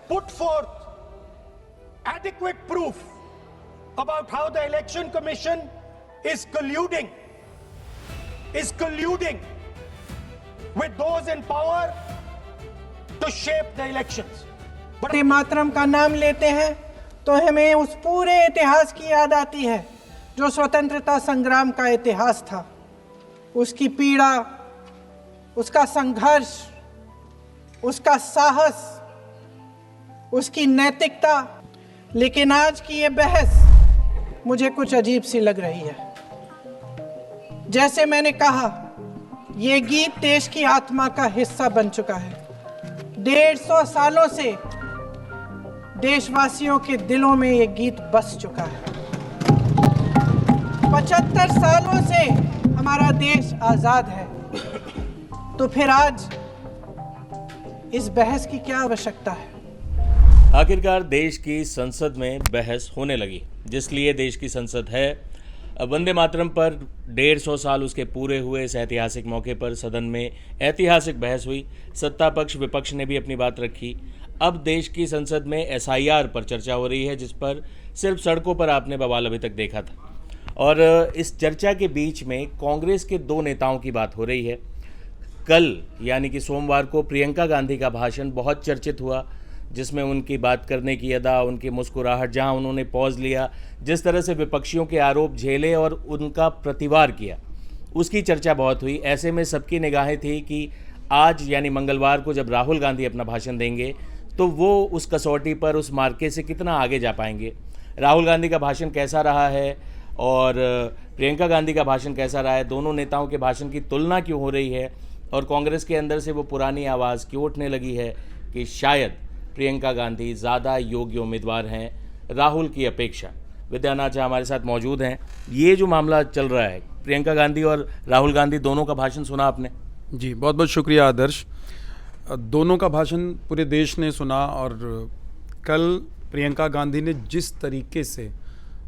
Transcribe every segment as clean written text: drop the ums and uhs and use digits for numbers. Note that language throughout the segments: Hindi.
put forth adequate proof about how the Election Commission is colluding with those in power to shape the elections. Vande Mataram का नाम लेते हैं तो हमें उस पूरे इतिहास की याद आती है जो स्वतंत्रता संग्राम का इतिहास था, उसकी पीड़ा, उसका संघर्ष, उसका साहस, उसकी नैतिकता। लेकिन आज की ये बहस मुझे कुछ अजीब सी लग रही है। जैसे मैंने कहा, ये गीत देश की आत्मा का हिस्सा बन चुका है। 150 सालों से देशवासियों के दिलों में ये गीत बस चुका है। 75 सालों से हमारा देश आजाद है, तो फिर आज इस बहस की क्या आवश्यकता है? आखिरकार देश की संसद में बहस होने लगी, जिसलिए देश की संसद है। वंदे मातरम पर 150 साल उसके पूरे हुए इस ऐतिहासिक मौके पर सदन में ऐतिहासिक बहस हुई। सत्ता पक्ष विपक्ष ने भी अपनी बात रखी। अब देश की संसद में एसआईआर पर चर्चा हो रही है, जिस पर सिर्फ सड़कों पर आपने बवाल अभी तक देखा था। और इस चर्चा के बीच में कांग्रेस के 2 नेताओं की बात हो रही है। कल यानी कि सोमवार को प्रियंका गांधी का भाषण बहुत चर्चित हुआ, जिसमें उनकी बात करने की अदा, उनकी मुस्कुराहट, जहां उन्होंने पॉज लिया, जिस तरह से विपक्षियों के आरोप झेले और उनका प्रतिवाद किया, उसकी चर्चा बहुत हुई। ऐसे में सबकी निगाहें थी कि आज यानी मंगलवार को जब राहुल गांधी अपना भाषण देंगे तो वो उस कसौटी पर, उस मार्के से कितना आगे जा पाएंगे। राहुल गांधी का भाषण कैसा रहा है और प्रियंका गांधी का भाषण कैसा रहा है, दोनों नेताओं के भाषण की तुलना क्यों हो रही है और कांग्रेस के अंदर से वो पुरानी आवाज़ क्यों उठने लगी है कि शायद प्रियंका गांधी ज़्यादा योग्य उम्मीदवार हैं राहुल की अपेक्षा। विद्यानाथ झा हमारे साथ मौजूद हैं। ये जो मामला चल रहा है, प्रियंका गांधी और राहुल गांधी दोनों का भाषण सुना आपने? जी, बहुत बहुत शुक्रिया आदर्श। दोनों का भाषण पूरे देश ने सुना और कल प्रियंका गांधी ने जिस तरीके से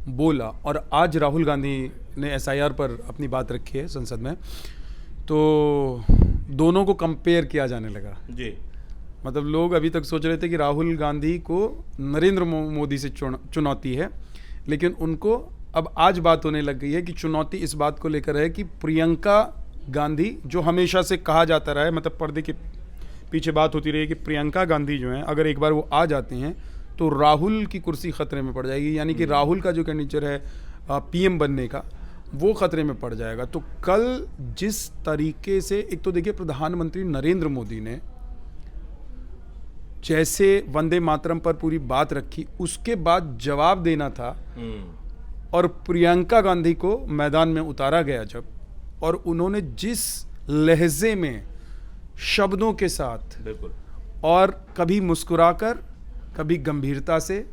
बोला और आज राहुल गांधी ने एसआईआर पर अपनी बात रखी है संसद में, तो दोनों को कंपेयर किया जाने लगा। जी, मतलब लोग अभी तक सोच रहे थे कि राहुल गांधी को नरेंद्र मोदी से चुनौती है, लेकिन उनको अब आज बात होने लग गई है कि चुनौती इस बात को लेकर है कि प्रियंका गांधी, जो हमेशा से कहा जाता रहा है, मतलब पर्दे के पीछे बात होती रही कि प्रियंका गांधी जो हैं, अगर एक बार वो आ जाते हैं तो राहुल की कुर्सी खतरे में पड़ जाएगी, यानी कि राहुल का जो कैंडिडेट है पीएम बनने का, वो खतरे में पड़ जाएगा। तो कल जिस तरीके से, एक तो देखिए प्रधानमंत्री नरेंद्र मोदी ने जैसे वंदे मातरम पर पूरी बात रखी, उसके बाद जवाब देना था और प्रियंका गांधी को मैदान में उतारा गया जब, और उन्होंने जिस लहजे में, शब्दों के साथ, बिल्कुल, और कभी मुस्कुराकर, कभी गंभीरता से,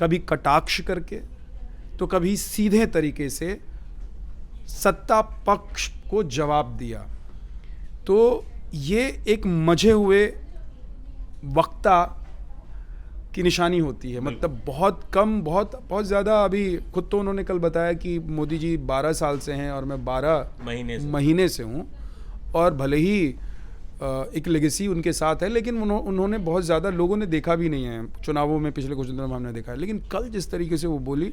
कभी कटाक्ष करके, तो कभी सीधे तरीके से सत्ता पक्ष को जवाब दिया, तो ये एक मजे हुए वक्ता की निशानी होती है। मतलब बहुत कम, बहुत ज़्यादा। अभी खुद तो उन्होंने कल बताया कि मोदी जी 12 साल से हैं और मैं 12 महीने से हूँ, और भले ही एक लेगेसी उनके साथ है, लेकिन उन्होंने बहुत ज़्यादा लोगों ने देखा भी नहीं है चुनावों में, पिछले कुछ दिनों में हमने देखा है। लेकिन कल जिस तरीके से वो बोली,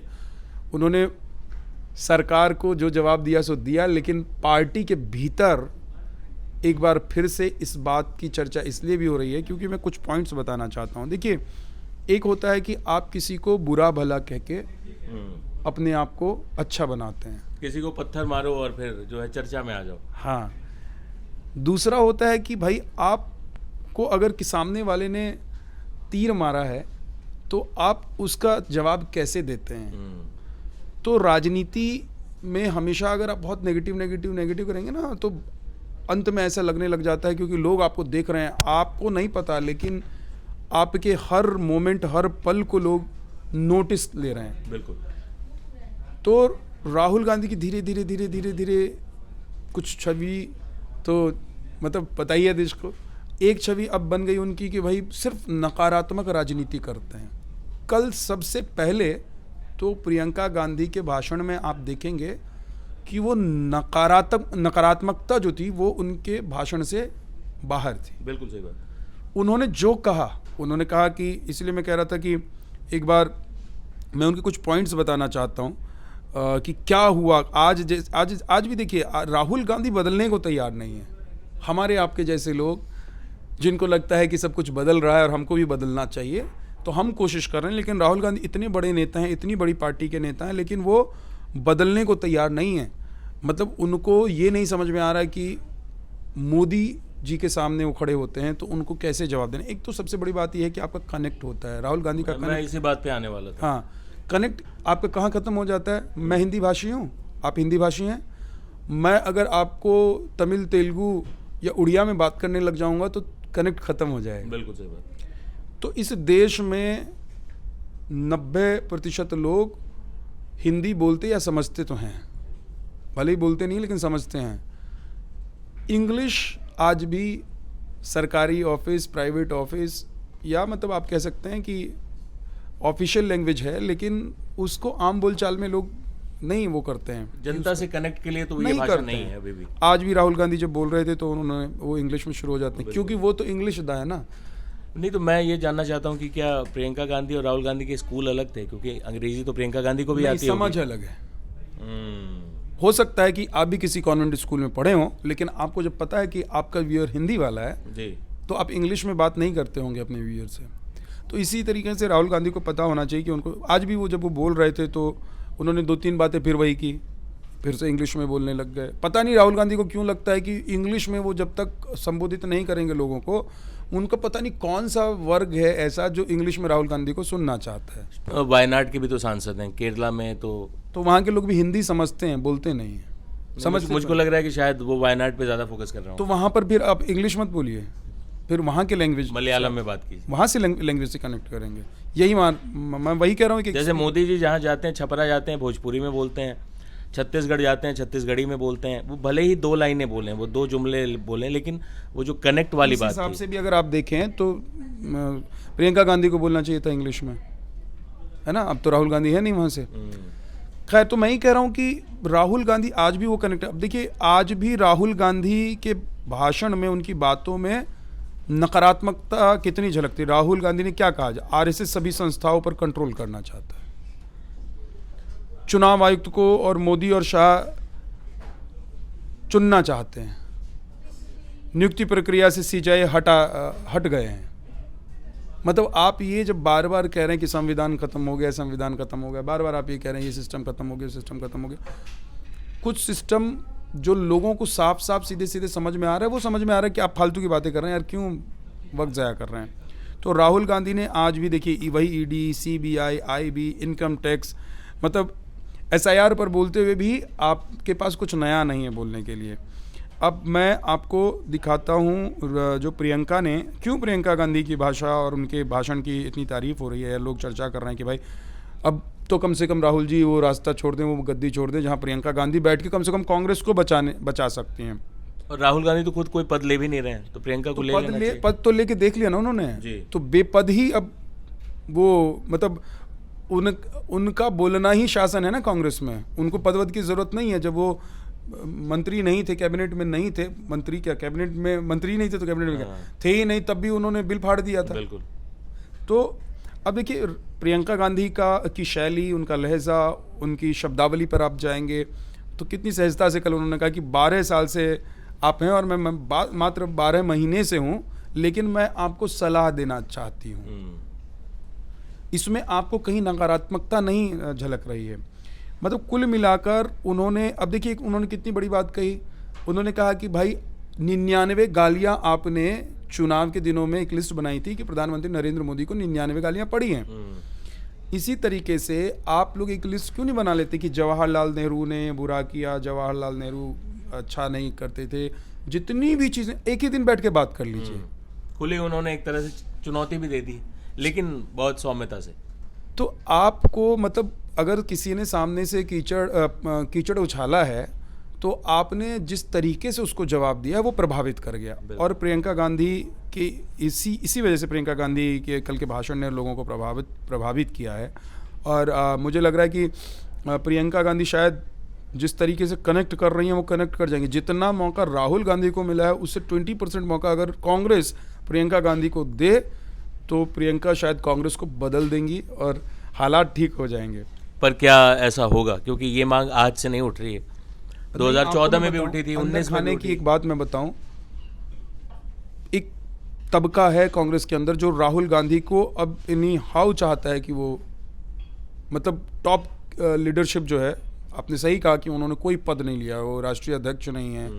उन्होंने सरकार को जो जवाब दिया सो दिया, लेकिन पार्टी के भीतर एक बार फिर से इस बात की चर्चा इसलिए भी हो रही है क्योंकि मैं कुछ पॉइंट्स बताना चाहता हूँ। देखिए, एक होता है कि आप किसी को बुरा भला कह के अपने आप को अच्छा बनाते हैं, किसी को पत्थर मारो और फिर जो है चर्चा में आ जाओ। हाँ, दूसरा होता है कि भाई आपको अगर कि सामने वाले ने तीर मारा है तो आप उसका जवाब कैसे देते हैं। तो राजनीति में हमेशा अगर आप बहुत नेगेटिव करेंगे ना, तो अंत में ऐसा लगने लग जाता है, क्योंकि लोग आपको देख रहे हैं, आपको नहीं पता, लेकिन आपके हर मोमेंट, हर पल को लोग नोटिस ले रहे हैं। बिल्कुल। तो राहुल गांधी की धीरे धीरे कुछ छवि, तो मतलब पता ही है देश को, एक छवि अब बन गई उनकी कि भाई सिर्फ नकारात्मक राजनीति करते हैं। कल सबसे पहले तो प्रियंका गांधी के भाषण में आप देखेंगे कि वो नकारात्मकता जो थी वो उनके भाषण से बाहर थी। बिल्कुल सही बात। उन्होंने जो कहा उन्होंने कहा कि, इसलिए मैं कह रहा था कि एक बार मैं उनके कुछ पॉइंट्स बताना चाहता हूँ कि क्या हुआ आज भी देखिए, राहुल गांधी बदलने को तैयार नहीं है। हमारे आपके जैसे लोग जिनको लगता है कि सब कुछ बदल रहा है और हमको भी बदलना चाहिए, तो हम कोशिश कर रहे हैं, लेकिन राहुल गांधी इतने बड़े नेता हैं, इतनी बड़ी पार्टी के नेता हैं, लेकिन वो बदलने को तैयार नहीं है। मतलब उनको ये नहीं समझ में आ रहा है कि मोदी जी के सामने वो खड़े होते हैं तो उनको कैसे जवाब देना। एक तो सबसे बड़ी बात यह है कि आपका कनेक्ट होता है, राहुल गांधी का मैं कनेक्ट, इसी बात पे आने वाला था। हाँ, कनेक्ट आपका कहाँ ख़त्म हो जाता है। मैं हिंदी भाषी हूँ, आप हिंदी भाषी हैं, मैं अगर आपको तमिल, तेलुगु या उड़िया में बात करने लग जाऊँगा तो कनेक्ट ख़त्म हो जाएगा। बिल्कुल सही बात। तो इस देश में 90% लोग हिंदी बोलते या समझते तो हैं, भले ही बोलते नहीं लेकिन समझते हैं। इंग्लिश आज भी सरकारी ऑफिस, प्राइवेट ऑफिस, या मतलब आप कह सकते हैं कि ऑफिशियल लैंग्वेज है, लेकिन उसको आम बोलचाल में लोग नहीं वो करते हैं, जनता से कनेक्ट के लिए तो ये नहीं भाषा करते नहीं हैं। है अभी भी। आज भी राहुल गांधी जब बोल रहे थे तो उन्होंने वो इंग्लिश में शुरू हो जाते हैं, क्योंकि वो तो इंग्लिश दा है ना। नहीं, तो मैं ये जानना चाहता हूँ कि क्या प्रियंका गांधी और राहुल गांधी के स्कूल अलग थे? क्योंकि अंग्रेजी तो प्रियंका गांधी को भी नहीं, आती समझ होगी। अलग है। हो सकता है कि आप भी किसी कॉन्वेंट स्कूल में पढ़े हों, लेकिन आपको जब पता है कि आपका व्यूअर हिंदी वाला है जी। तो आप इंग्लिश में बात नहीं करते होंगे अपने व्यूअर से। तो इसी तरीके से राहुल गांधी को पता होना चाहिए कि उनको, आज भी वो जब वो बोल रहे थे तो उन्होंने 2-3 बातें फिर वही की, फिर से इंग्लिश में बोलने लग गए। पता नहीं राहुल गांधी को क्यों लगता है कि इंग्लिश में वो जब तक संबोधित नहीं करेंगे लोगों को, उनका पता नहीं कौन सा वर्ग है ऐसा जो इंग्लिश में राहुल गांधी को सुनना चाहता है। वायनाड के भी तो सांसद हैं, केरला में तो वहाँ के लोग भी हिंदी समझते हैं, बोलते नहीं हैं। मुझको लग रहा है कि शायद वो वायनाड पे ज़्यादा फोकस कर रहा हूँ। तो वहाँ पर फिर आप इंग्लिश मत बोलिए, फिर वहाँ के लैंग्वेज, मलयालम में बात कीजिए, वहाँ से लैंग्वेज से कनेक्ट करेंगे। यही मैं वही कह रहा हूँ कि जैसे मोदी जी जहाँ जाते हैं, छपरा जाते हैं, भोजपुरी में बोलते हैं, छत्तीसगढ़ जाते हैं, छत्तीसगढ़ी में बोलते हैं। वो भले ही 2 लाइनें बोलें, वो 2 जुमले बोलें, लेकिन वो जो कनेक्ट वाली बात हिसाब थी। से भी अगर आप देखें तो प्रियंका गांधी को बोलना चाहिए था इंग्लिश में, है ना। अब तो राहुल गांधी है नहीं वहाँ से। खैर, तो मैं ही कह रहा हूँ कि राहुल गांधी आज भी वो कनेक्ट। अब देखिए, आज भी राहुल गांधी के भाषण में, उनकी बातों में नकारात्मकता कितनी झलकती। राहुल गांधी ने क्या कहा, आरएसएस सभी संस्थाओं पर कंट्रोल करना चाहता है, चुनाव आयुक्त को और मोदी और शाह चुनना चाहते हैं, नियुक्ति प्रक्रिया से सीजीआई हट गए हैं। मतलब आप ये जब बार बार कह रहे हैं कि संविधान खत्म हो गया, संविधान खत्म हो गया, बार बार आप ये कह रहे हैं ये सिस्टम खत्म हो गया, सिस्टम खत्म हो गया। कुछ सिस्टम जो लोगों को साफ साफ सीधे सीधे समझ में आ रहा है, वो समझ में आ रहा है कि आप फालतू की बातें कर रहे हैं यार, क्यों वक्त ज़ाया कर रहे हैं। तो राहुल गांधी ने आज भी देखिए वही ED, CBI, IB, income tax, मतलब एसआईआर पर बोलते हुए भी आपके पास कुछ नया नहीं है बोलने के लिए। अब मैं आपको दिखाता हूँ जो प्रियंका ने, क्यों प्रियंका गांधी की भाषा और उनके भाषण की इतनी तारीफ हो रही है। लोग चर्चा कर रहे हैं कि भाई अब तो कम से कम राहुल जी वो रास्ता छोड़ दें, वो गद्दी छोड़ दें जहाँ प्रियंका गांधी बैठ के कम से कम कांग्रेस को बचा सकती हैं। और राहुल गांधी तो खुद कोई पद ले भी नहीं रहे हैं, तो प्रियंका को ले लेना चाहिए। पद तो लेके देख लिया ना उन्होंने जी। तो बेपद ही अब वो मतलब उनका बोलना ही शासन है ना कांग्रेस में। उनको पदवद की जरूरत नहीं है। जब वो मंत्री नहीं थे, कैबिनेट में नहीं थे, मंत्री क्या कैबिनेट में मंत्री नहीं थे तो कैबिनेट में क्या थे ही नहीं, तब भी उन्होंने बिल फाड़ दिया था। बिल्कुल। तो अब देखिए प्रियंका गांधी की शैली, उनका लहजा, उनकी शब्दावली पर आप जाएंगे तो कितनी सहजता से कल उन्होंने कहा कि 12 साल से आप हैं और मैं मात्र 12 महीने से हूँ, लेकिन मैं आपको सलाह देना चाहती हूँ। इसमें आपको कहीं नकारात्मकता नहीं झलक रही है। मतलब कुल मिलाकर उन्होंने, अब देखिए उन्होंने कितनी बड़ी बात कही। उन्होंने कहा कि भाई 99 गालियाँ आपने चुनाव के दिनों में एक लिस्ट बनाई थी कि प्रधानमंत्री नरेंद्र मोदी को 99 गालियाँ पड़ी हैं। इसी तरीके से आप लोग एक लिस्ट क्यों नहीं बना लेते कि जवाहरलाल नेहरू ने बुरा किया, जवाहरलाल नेहरू अच्छा नहीं करते थे, जितनी भी चीज़ें एक ही दिन बैठ के बात कर लीजिए। खुली उन्होंने एक तरह से चुनौती भी दे दी, लेकिन बहुत सौम्यता से। तो आपको मतलब अगर किसी ने सामने से कीचड़ उछाला है तो आपने जिस तरीके से उसको जवाब दिया वो प्रभावित कर गया। और प्रियंका गांधी के इसी वजह से प्रियंका गांधी के कल के भाषण ने लोगों को प्रभावित किया है। और मुझे लग रहा है कि प्रियंका गांधी शायद जिस तरीके से कनेक्ट कर रही हैं वो कनेक्ट कर जाएंगे। जितना मौका राहुल गांधी को मिला है उससे 20% मौका अगर कांग्रेस प्रियंका गांधी को दे तो प्रियंका शायद कांग्रेस को बदल देंगी और हालात ठीक हो जाएंगे। पर क्या ऐसा होगा? क्योंकि ये मांग आज से नहीं उठ रही है, 2014 में भी उठी थी, 19 में खाने भी की उठी। एक बात मैं बताऊं, एक तबका है कांग्रेस के अंदर जो राहुल गांधी को अब इन्हीं हाउ चाहता है कि वो मतलब टॉप लीडरशिप जो है, आपने सही कहा कि उन्होंने कोई पद नहीं लिया, वो राष्ट्रीय अध्यक्ष नहीं है,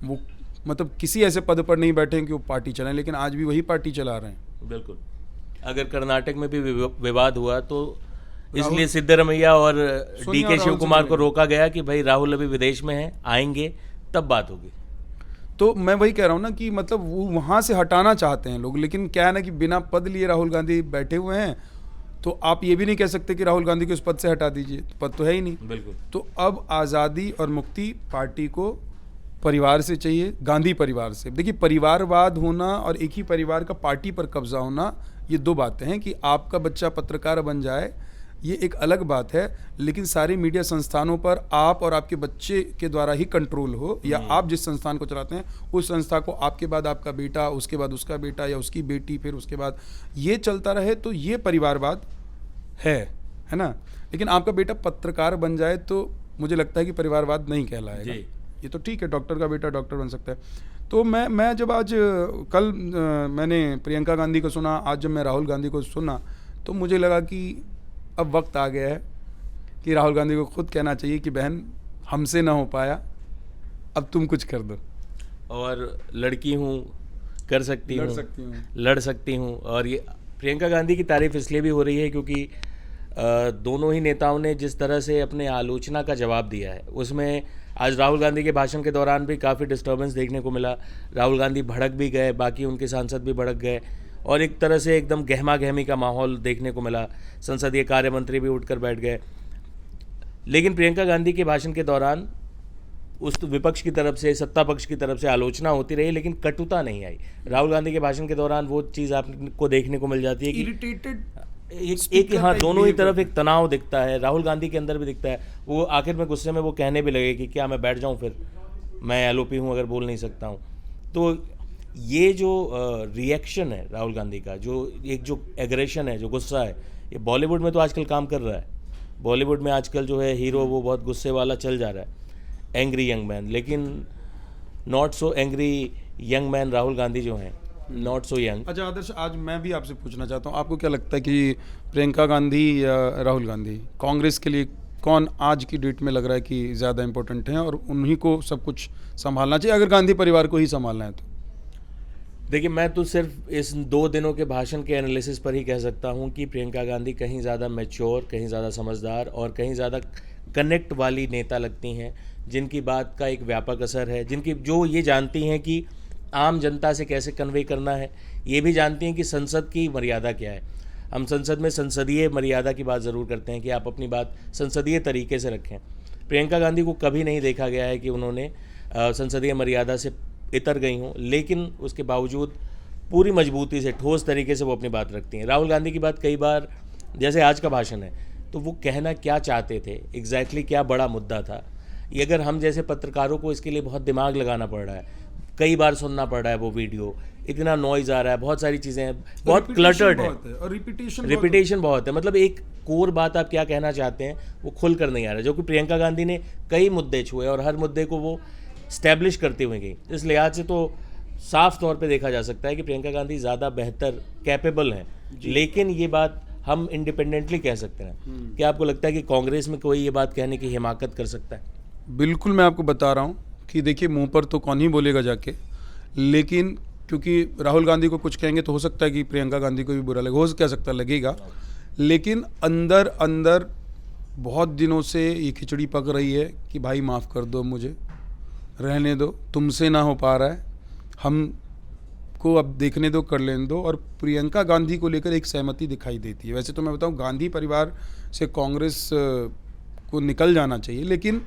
वो मतलब किसी ऐसे पद पर नहीं बैठे हैं कि वो पार्टी चलाएं, लेकिन आज भी वही पार्टी चला रहे हैं। बिल्कुल। अगर कर्नाटक में भी विवाद हुआ तो इसलिए सिद्धरमैया और सोनिया DK और शिव राहुल से कुमार को मिलेंगे। रोका गया कि भाई राहुल अभी विदेश में हैं, आएंगे तब बात होगी। तो मैं वही कह रहा हूँ ना कि मतलब वो वहाँ से हटाना चाहते हैं लोग, लेकिन क्या है ना कि बिना पद लिए राहुल गांधी बैठे हुए हैं, तो आप ये भी नहीं कह सकते कि राहुल गांधी को इस पद से हटा दीजिए, पद तो है ही नहीं। बिल्कुल। तो अब आज़ादी और मुक्ति पार्टी को परिवार से चाहिए, गांधी परिवार से। देखिए, परिवारवाद होना और एक ही परिवार का पार्टी पर कब्जा होना, ये दो बातें हैं। कि आपका बच्चा पत्रकार बन जाए ये एक अलग बात है, लेकिन सारी मीडिया संस्थानों पर आप और आपके बच्चे के द्वारा ही कंट्रोल हो, या आप जिस संस्थान को चलाते हैं उस संस्था को आपके बाद आपका बेटा, उसके बाद उसका बेटा या उसकी बेटी, फिर उसके बाद ये चलता रहे, तो ये परिवारवाद है ना। लेकिन आपका बेटा पत्रकार बन जाए तो मुझे लगता है कि परिवारवाद नहीं कहलाएगा। जी। ये तो ठीक है, डॉक्टर का बेटा डॉक्टर बन सकता है। तो मैं जब आज कल मैंने प्रियंका गांधी को सुना, आज जब मैं राहुल गांधी को सुना, तो मुझे लगा कि अब वक्त आ गया है कि राहुल गांधी को खुद कहना चाहिए कि बहन हमसे ना हो पाया, अब तुम कुछ कर दो। और लड़की हूँ, कर सकती लड़ हूँ, सकती हूँ। लड़ सकती हूँ। और ये प्रियंका गांधी की तारीफ इसलिए भी हो रही है क्योंकि दोनों ही नेताओं ने जिस तरह से अपने आलोचना का जवाब दिया है, उसमें आज राहुल गांधी के भाषण के दौरान भी काफ़ी डिस्टर्बेंस देखने को मिला। राहुल गांधी भड़क भी गए, बाकी उनके सांसद भी भड़क गए, और एक तरह से एकदम गहमा गहमी का माहौल देखने को मिला। संसदीय कार्य मंत्री भी उठकर बैठ गए। लेकिन प्रियंका गांधी के भाषण के दौरान उस विपक्ष की तरफ से, सत्ता पक्ष की तरफ से आलोचना होती रही, लेकिन कटुता नहीं आई। राहुल गांधी के भाषण के दौरान वो चीज़ आपको देखने को मिल जाती है कि इरिटेटेड एक हाँ, दोनों ही तरफ एक तनाव दिखता है, राहुल गांधी के अंदर भी दिखता है। वो आखिर में गुस्से में वो कहने भी लगे कि क्या मैं बैठ जाऊं, फिर मैं LOP हूं, अगर बोल नहीं सकता हूं। तो ये जो रिएक्शन है राहुल गांधी का, जो एग्रेशन है, जो गुस्सा है, ये बॉलीवुड में तो आजकल काम कर रहा है। बॉलीवुड में आजकल जो है हीरो वो बहुत गुस्से वाला चल जा रहा है, एंग्री यंग मैन। लेकिन not so angry young man Rahul Gandhi जो हैं, नॉट सो यंग। अच्छा आदर्श, आज मैं भी आपसे पूछना चाहता हूँ, आपको क्या लगता है कि प्रियंका गांधी या राहुल गांधी कांग्रेस के लिए कौन आज की डेट में लग रहा है कि ज़्यादा इंपॉर्टेंट हैं और उन्हीं को सब कुछ संभालना चाहिए, अगर गांधी परिवार को ही संभालना है तो? देखिए, मैं तो सिर्फ इस 2 दिनों के भाषण के एनालिसिस पर ही कह सकता हूं कि प्रियंका गांधी कहीं ज़्यादा मैच्योर, कहीं ज़्यादा समझदार और कहीं ज़्यादा कनेक्ट वाली नेता लगती हैं, जिनकी बात का एक व्यापक असर है, जो ये जानती हैं कि आम जनता से कैसे कन्वे करना है, ये भी जानती हैं कि संसद की मर्यादा क्या है। हम संसद में संसदीय मर्यादा की बात ज़रूर करते हैं कि आप अपनी बात संसदीय तरीके से रखें। प्रियंका गांधी को कभी नहीं देखा गया है कि उन्होंने संसदीय मर्यादा से इतर गई हों, लेकिन उसके बावजूद पूरी मजबूती से, ठोस तरीके से वो अपनी बात रखती हैं। राहुल गांधी की बात कई बार, जैसे आज का भाषण है, तो वो कहना क्या चाहते थे, एग्जैक्टली क्या बड़ा मुद्दा था, ये अगर हम जैसे पत्रकारों को इसके लिए बहुत दिमाग लगाना पड़ रहा है, कई बार सुनना पड़ रहा है वो वीडियो, इतना नॉइज़ आ रहा है, बहुत सारी चीज़ें हैं, बहुत क्लटर्ड है और रिपीटेशन बहुत है। मतलब एक कोर बात आप क्या कहना चाहते हैं वो खुल कर नहीं आ रहा, जो कि प्रियंका गांधी ने कई मुद्दे छुए और हर मुद्दे को वो स्टैब्लिश करते हुए गई। इस लिहाज से तो साफ तौर पे देखा जा सकता है कि प्रियंका गांधी ज़्यादा बेहतर कैपेबल हैं। लेकिन ये बात हम इंडिपेंडेंटली कह सकते हैं। क्या आपको लगता है कि कांग्रेस में कोई ये बात कहने की हिमाकत कर सकता है? बिल्कुल, मैं आपको बता रहा हूँ कि देखिए, मुंह पर तो कौन ही बोलेगा जाके, लेकिन क्योंकि राहुल गांधी को कुछ कहेंगे तो हो सकता है कि प्रियंका गांधी को भी बुरा लगे, हो क्या सकता लगेगा, लेकिन अंदर अंदर बहुत दिनों से ये खिचड़ी पक रही है कि भाई माफ़ कर दो, मुझे रहने दो, तुमसे ना हो पा रहा है, हम को अब देखने दो, कर लेने दो। और प्रियंका गांधी को लेकर एक सहमति दिखाई देती है। वैसे तो मैं बताऊं, गांधी परिवार से कांग्रेस को निकल जाना चाहिए, लेकिन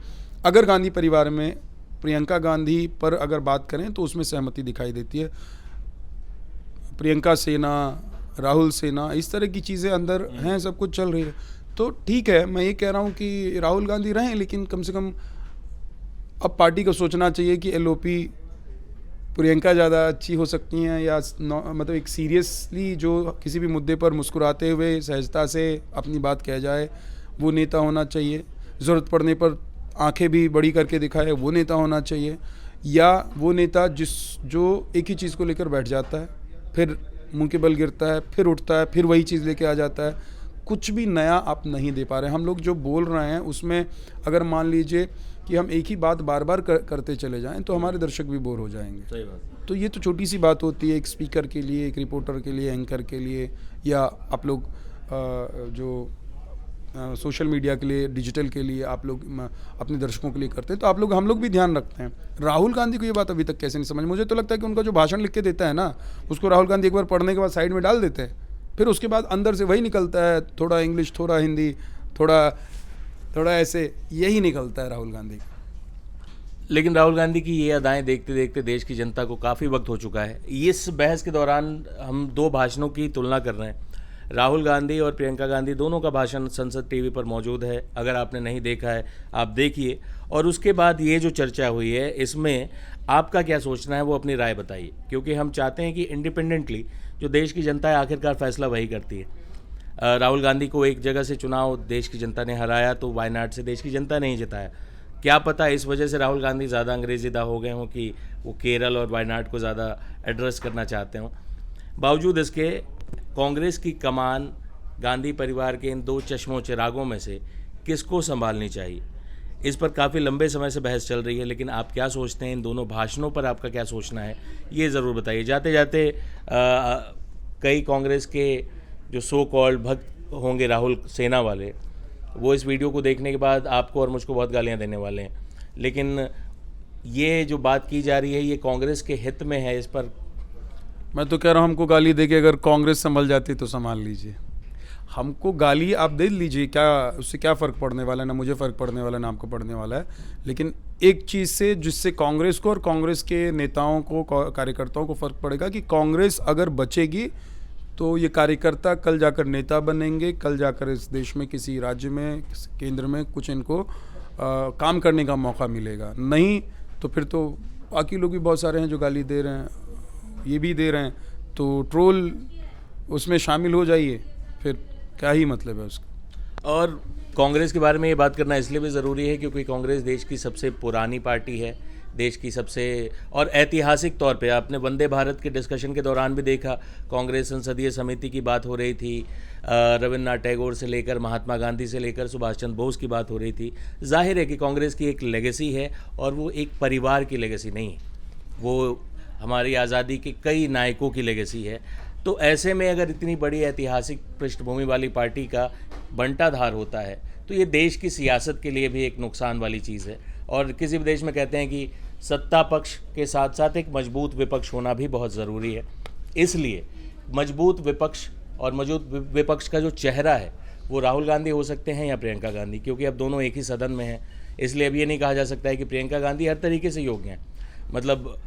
अगर गांधी परिवार में प्रियंका गांधी पर अगर बात करें तो उसमें सहमति दिखाई देती है। प्रियंका सेना, राहुल सेना, इस तरह की चीज़ें अंदर हैं, सब कुछ चल रही है। तो ठीक है, मैं ये कह रहा हूँ कि राहुल गांधी रहें, लेकिन कम से कम अब पार्टी को सोचना चाहिए कि LOP प्रियंका ज़्यादा अच्छी हो सकती हैं या मतलब एक सीरियसली जो किसी भी मुद्दे पर मुस्कुराते हुए सहजता से अपनी बात कह जाए वो नेता होना चाहिए, ज़रूरत पड़ने पर आंखें भी बड़ी करके दिखाए वो नेता होना चाहिए, या वो नेता जो एक ही चीज़ को लेकर बैठ जाता है, फिर मुंह के बल गिरता है, फिर उठता है, फिर वही चीज़ लेके आ जाता है, कुछ भी नया आप नहीं दे पा रहे हैं। हम लोग जो बोल रहे हैं उसमें अगर मान लीजिए कि हम एक ही बात बार बार करते चले जाएं तो हमारे दर्शक भी बोर हो जाएंगे। सही बात। तो ये तो छोटी सी बात होती है एक स्पीकर के लिए, एक रिपोर्टर के लिए, एंकर के लिए, या आप लोग जो सोशल मीडिया के लिए, डिजिटल के लिए आप लोग अपने दर्शकों के लिए करते हैं, तो आप लोग हम लोग भी ध्यान रखते हैं। राहुल गांधी को ये बात अभी तक कैसे नहीं समझ, मुझे तो लगता है कि उनका जो भाषण लिख के देता है ना, उसको राहुल गांधी एक बार पढ़ने के बाद साइड में डाल देते हैं, फिर उसके बाद अंदर से वही निकलता है, थोड़ा इंग्लिश, थोड़ा हिंदी, थोड़ा ऐसे, यही निकलता है राहुल गांधी। लेकिन राहुल गांधी की ये अदाएं देखते देखते देश की जनता को काफ़ी वक्त हो चुका है। इस बहस के दौरान हम दो भाषणों की तुलना कर रहे हैं। राहुल गांधी और प्रियंका गांधी दोनों का भाषण संसद टीवी पर मौजूद है, अगर आपने नहीं देखा है आप देखिए। और उसके बाद ये जो चर्चा हुई है इसमें आपका क्या सोचना है वो अपनी राय बताइए, क्योंकि हम चाहते हैं कि इंडिपेंडेंटली जो देश की जनता है आखिरकार फैसला वही करती है। राहुल गांधी को एक जगह से चुनाव देश की जनता ने हराया तो वायनाड से देश की जनता नहीं जिताया। क्या पता इस वजह से राहुल गांधी ज़्यादा अंग्रेजीदा हो गए हों कि वो केरल और वायनाड को ज़्यादा एड्रेस करना चाहते हों। बावजूद इसके कांग्रेस की कमान गांधी परिवार के इन दो चश्मों चिरागों में से किसको संभालनी चाहिए, इस पर काफ़ी लंबे समय से बहस चल रही है। लेकिन आप क्या सोचते हैं, इन दोनों भाषणों पर आपका क्या सोचना है, ये ज़रूर बताइए। जाते जाते कई कांग्रेस के जो सो कॉल्ड भक्त होंगे राहुल सेना वाले, वो इस वीडियो को देखने के बाद आपको और मुझको बहुत गालियां देने वाले हैं। लेकिन ये जो बात की जा रही है ये कांग्रेस के हित में है, इस पर मैं तो कह रहा हूँ हमको गाली देके अगर कांग्रेस संभल जाती तो संभाल लीजिए। हमको गाली आप दे लीजिए, क्या उससे क्या फ़र्क पड़ने वाला है, ना मुझे फ़र्क पड़ने वाला है ना आपको पड़ने वाला है। लेकिन एक चीज़ से जिससे कांग्रेस को और कांग्रेस के नेताओं को, कार्यकर्ताओं को फ़र्क पड़ेगा कि कांग्रेस अगर बचेगी तो ये कार्यकर्ता कल जाकर नेता बनेंगे, कल जाकर इस देश में किसी राज्य में, केंद्र में कुछ इनको काम करने का मौका मिलेगा। नहीं तो फिर तो बाकी लोग भी बहुत सारे हैं जो गाली दे रहे हैं, ये भी दे रहे हैं, तो ट्रोल उसमें शामिल हो जाइए, फिर क्या ही मतलब है उसका। और कांग्रेस के बारे में ये बात करना इसलिए भी ज़रूरी है क्योंकि कांग्रेस देश की सबसे पुरानी पार्टी है, देश की सबसे, और ऐतिहासिक तौर पे आपने वंदे भारत के डिस्कशन के दौरान भी देखा, कांग्रेस संसदीय समिति की बात हो रही थी, रविन्द्रनाथ टैगोर से लेकर महात्मा गांधी से लेकर सुभाष चंद्र बोस की बात हो रही थी। जाहिर है कि कांग्रेस की एक लेगेसी है और वो एक परिवार की लेगेसी नहीं, वो हमारी आज़ादी के कई नायकों की लेगेसी है। तो ऐसे में अगर इतनी बड़ी ऐतिहासिक पृष्ठभूमि वाली पार्टी का बंटाधार होता है तो ये देश की सियासत के लिए भी एक नुकसान वाली चीज़ है। और किसी भी देश में कहते हैं कि सत्ता पक्ष के साथ साथ एक मजबूत विपक्ष होना भी बहुत ज़रूरी है। इसलिए मजबूत विपक्ष और मजबूत विपक्ष का जो चेहरा है वो राहुल गांधी हो सकते हैं या प्रियंका गांधी, क्योंकि अब दोनों एक ही सदन में हैं। इसलिए अब ये नहीं कहा जा सकता है कि प्रियंका गांधी हर तरीके से योग्य हैं, मतलब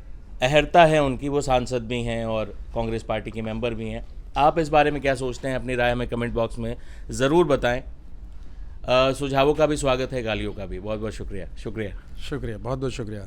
अहर्ता है उनकी, वो सांसद भी हैं और कांग्रेस पार्टी के मेंबर भी हैं। आप इस बारे में क्या सोचते हैं, अपनी राय हमें कमेंट बॉक्स में ज़रूर बताएं। सुझावों का भी स्वागत है, गालियों का भी। बहुत बहुत शुक्रिया। बहुत बहुत शुक्रिया।